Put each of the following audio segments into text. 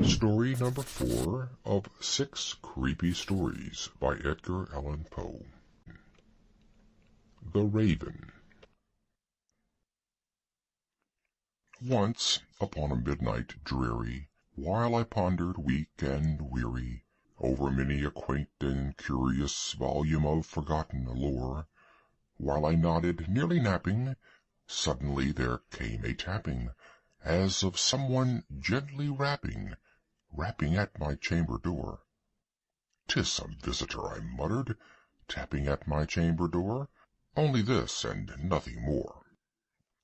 Story number 4 of 6 Creepy Stories by Edgar Allan Poe. The Raven. Once, upon a midnight dreary, while I pondered weak and weary over many a quaint and curious volume of forgotten lore, while I nodded, nearly napping, suddenly there came a tapping, as of someone gently rapping at my chamber door. "'Tis some visitor," I muttered, tapping at my chamber door, "only this, and nothing more."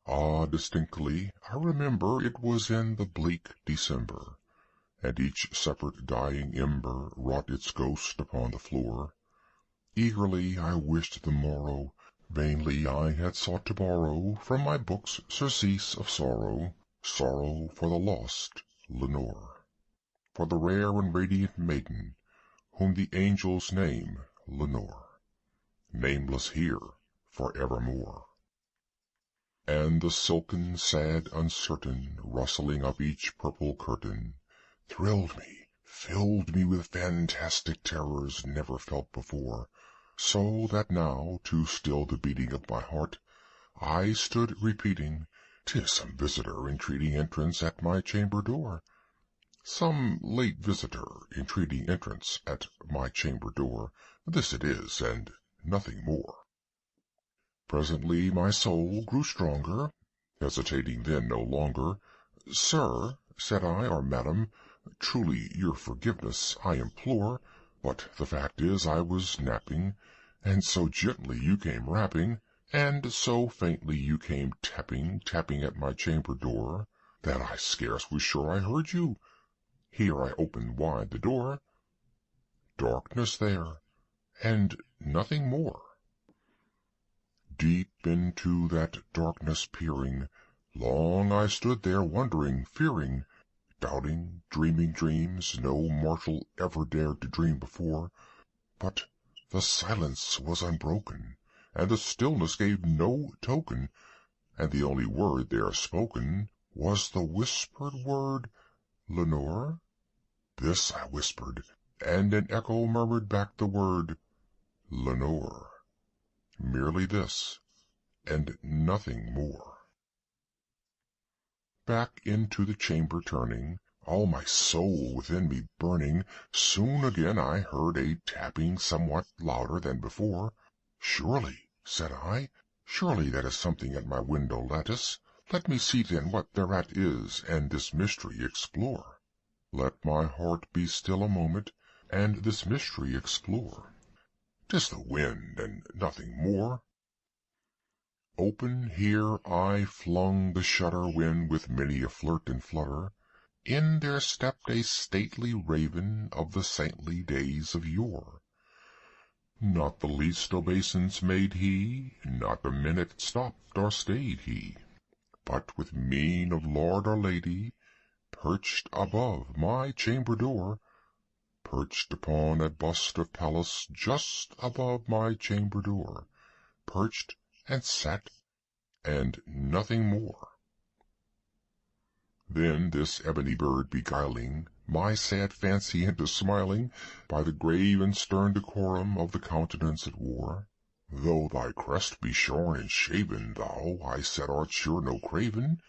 Ah, distinctly I remember it was in the bleak December, and each separate dying ember wrought its ghost upon the floor. Eagerly I wished the morrow, vainly I had sought to borrow from my books surcease of sorrow, sorrow for the lost Lenore, for the rare and radiant maiden whom the angels name Lenore, nameless here for evermore. And the silken, sad, uncertain rustling of each purple curtain thrilled me, filled me with fantastic terrors never felt before, so that now, to still the beating of my heart, I stood repeating, "'Tis some visitor entreating entrance at my chamber door, some late visitor entreating entrance at my chamber door, this it is, and nothing more." Presently my soul grew stronger, hesitating then no longer. "Sir," said I, "or madam, truly your forgiveness I implore, but the fact is I was napping, and so gently you came rapping, and so faintly you came tapping at my chamber door, that I scarce was sure I heard you. Here I opened wide the door. Darkness there, and nothing more." Deep into that darkness peering, long I stood there wondering, fearing, doubting, dreaming dreams no mortal ever dared to dream before. But the silence was unbroken, and the stillness gave no token, and the only word there spoken was the whispered word, "Lenore?" This I whispered, and an echo murmured back the word, "Lenore." Merely this, and nothing more. Back into the chamber turning, all my soul within me burning, soon again I heard a tapping somewhat louder than before. "Surely," said I, "surely that is something at my window lattice. Let me see then what thereat is, and this mystery explore. Let my heart be still a moment, and this mystery explore. 'Tis the wind, and nothing more." Open here I flung the shutter, when, with many a flirt and flutter, in there stepped a stately raven of the saintly days of yore. Not the least obeisance made he, not a minute stopped or stayed he, but with mien of lord or lady, perched above my chamber door, perched upon a bust of Pallas just above my chamber door, perched and sat, and nothing more. Then this ebony bird beguiling my sad fancy into smiling, by the grave and stern decorum of the countenance it wore, "Though thy crest be shorn and shaven, thou," I said, "art sure no craven,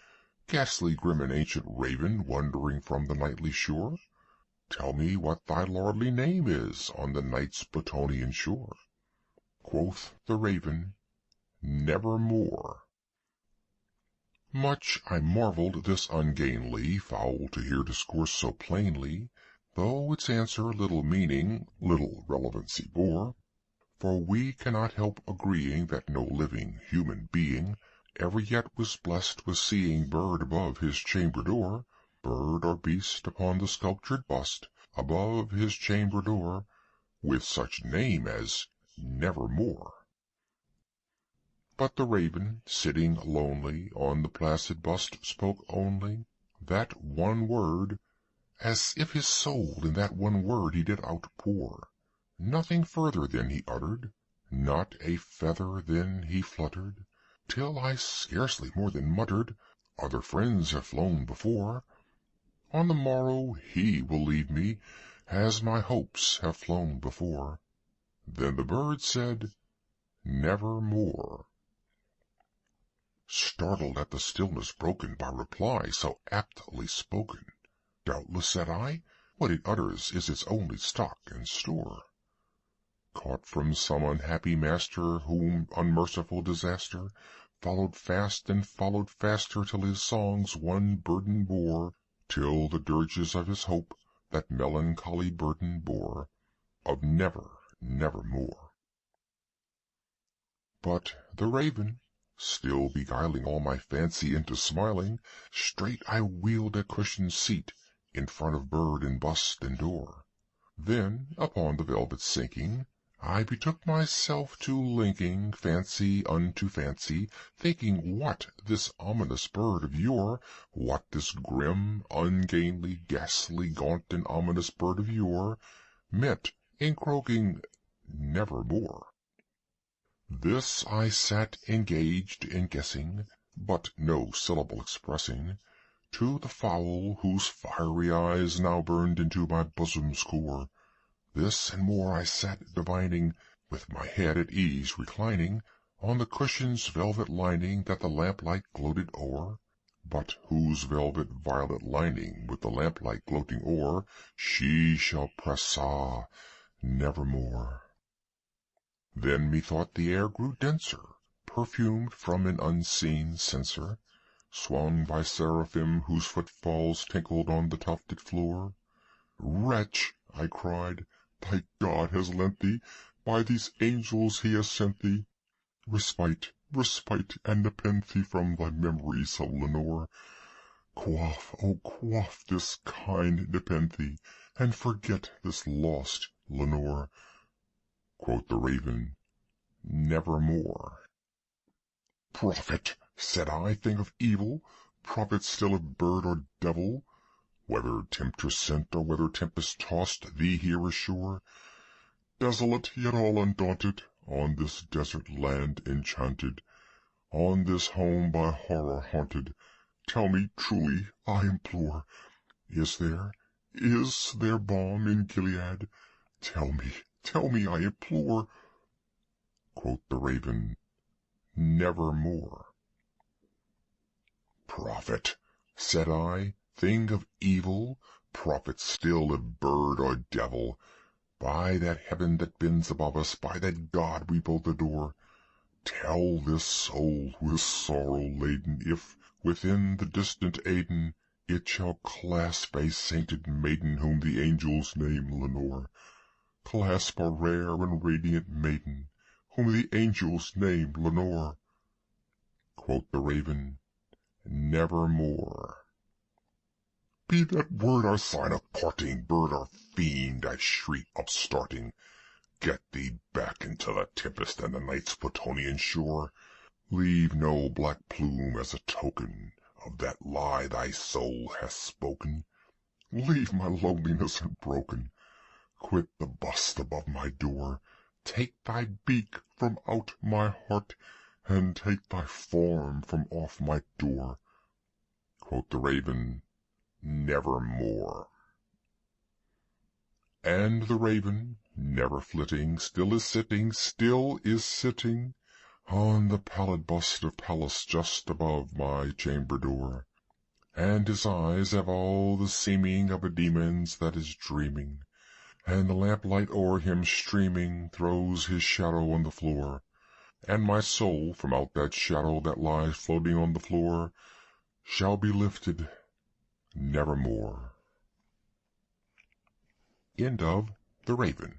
ghastly, grim, and ancient raven, wandering from the nightly shore. Tell me what thy lordly name is on the night's Plutonian shore." Quoth the raven, "Nevermore." Much I marvelled this ungainly fowl to hear discourse so plainly, though its answer little meaning, little relevancy bore. For we cannot help agreeing that no living human being ever yet was blessed with seeing bird above his chamber door, bird or beast upon the sculptured bust above his chamber door, with such name as Nevermore. But the raven, sitting lonely on the placid bust, spoke only that one word, as if his soul in that one word he did outpour. Nothing further then he uttered, not a feather then he fluttered, till I scarcely more than muttered, "Other friends have flown before." On the morrow he will leave me, as my hopes have flown before. Then the bird said, Nevermore. Startled at the stillness broken by reply so aptly spoken, Doubtless, said I, what it utters is its only stock and store. Caught from some unhappy master, whom unmerciful disaster followed fast and followed faster, till his songs one burden bore, till the dirges of his hope that melancholy burden bore, of never, nevermore. But the raven, still beguiling all my fancy into smiling, straight I wheeled a cushioned seat in front of bird and bust and door. Then, upon the velvet sinking, I betook myself to linking fancy unto fancy, thinking what this ominous bird of yore, what this grim, ungainly, ghastly, gaunt, and ominous bird of yore meant in croaking nevermore. This I sat engaged in guessing, but no syllable expressing, to the fowl whose fiery eyes now burned into my bosom's core. This and more I sat divining, with my head at ease reclining on the cushion's velvet lining that the lamplight gloated o'er, but whose velvet violet lining with the lamplight gloating o'er she shall press, nevermore. Then methought the air grew denser, perfumed from an unseen censer, swung by seraphim whose footfalls tinkled on the tufted floor. Wretch, I cried, thy God has lent thee, by these angels he has sent thee, respite, respite, and nepenthe from thy memories of Lenore. Quaff, oh quaff this kind nepenthe, and forget this lost Lenore. Quoth the raven, Nevermore. Prophet, said I, thing of evil, prophet still of bird or devil, whether tempter sent or whether tempest tossed thee here ashore, desolate yet all undaunted, on this desert land enchanted, on this home by horror haunted, tell me truly, I implore, is there balm in Gilead? Tell me, I implore. Quoth the raven, Nevermore. Prophet, said I, thing of evil, prophet still of bird or devil, by that heaven that bends above us, by that God we both adore, tell this soul who is sorrow laden, if, within the distant Aidenn, it shall clasp a sainted maiden whom the angels name Lenore, clasp a rare and radiant maiden whom the angels name Lenore. Quoth the raven, Nevermore. Be that word our sign of parting, bird or fiend, I shriek, upstarting, get thee back into the tempest and the night's Plutonian shore. Leave no black plume as a token of that lie thy soul hath spoken. Leave my loneliness unbroken. Quit the bust above my door. Take thy beak from out my heart, and take thy form from off my door. Quoth the raven, Nevermore. And the raven, never flitting, still is sitting on the pallid bust of Pallas just above my chamber door, and his eyes have all the seeming of a demon's that is dreaming, and the lamplight o'er him streaming throws his shadow on the floor, and my soul from out that shadow that lies floating on the floor shall be lifted nevermore. End of The Raven.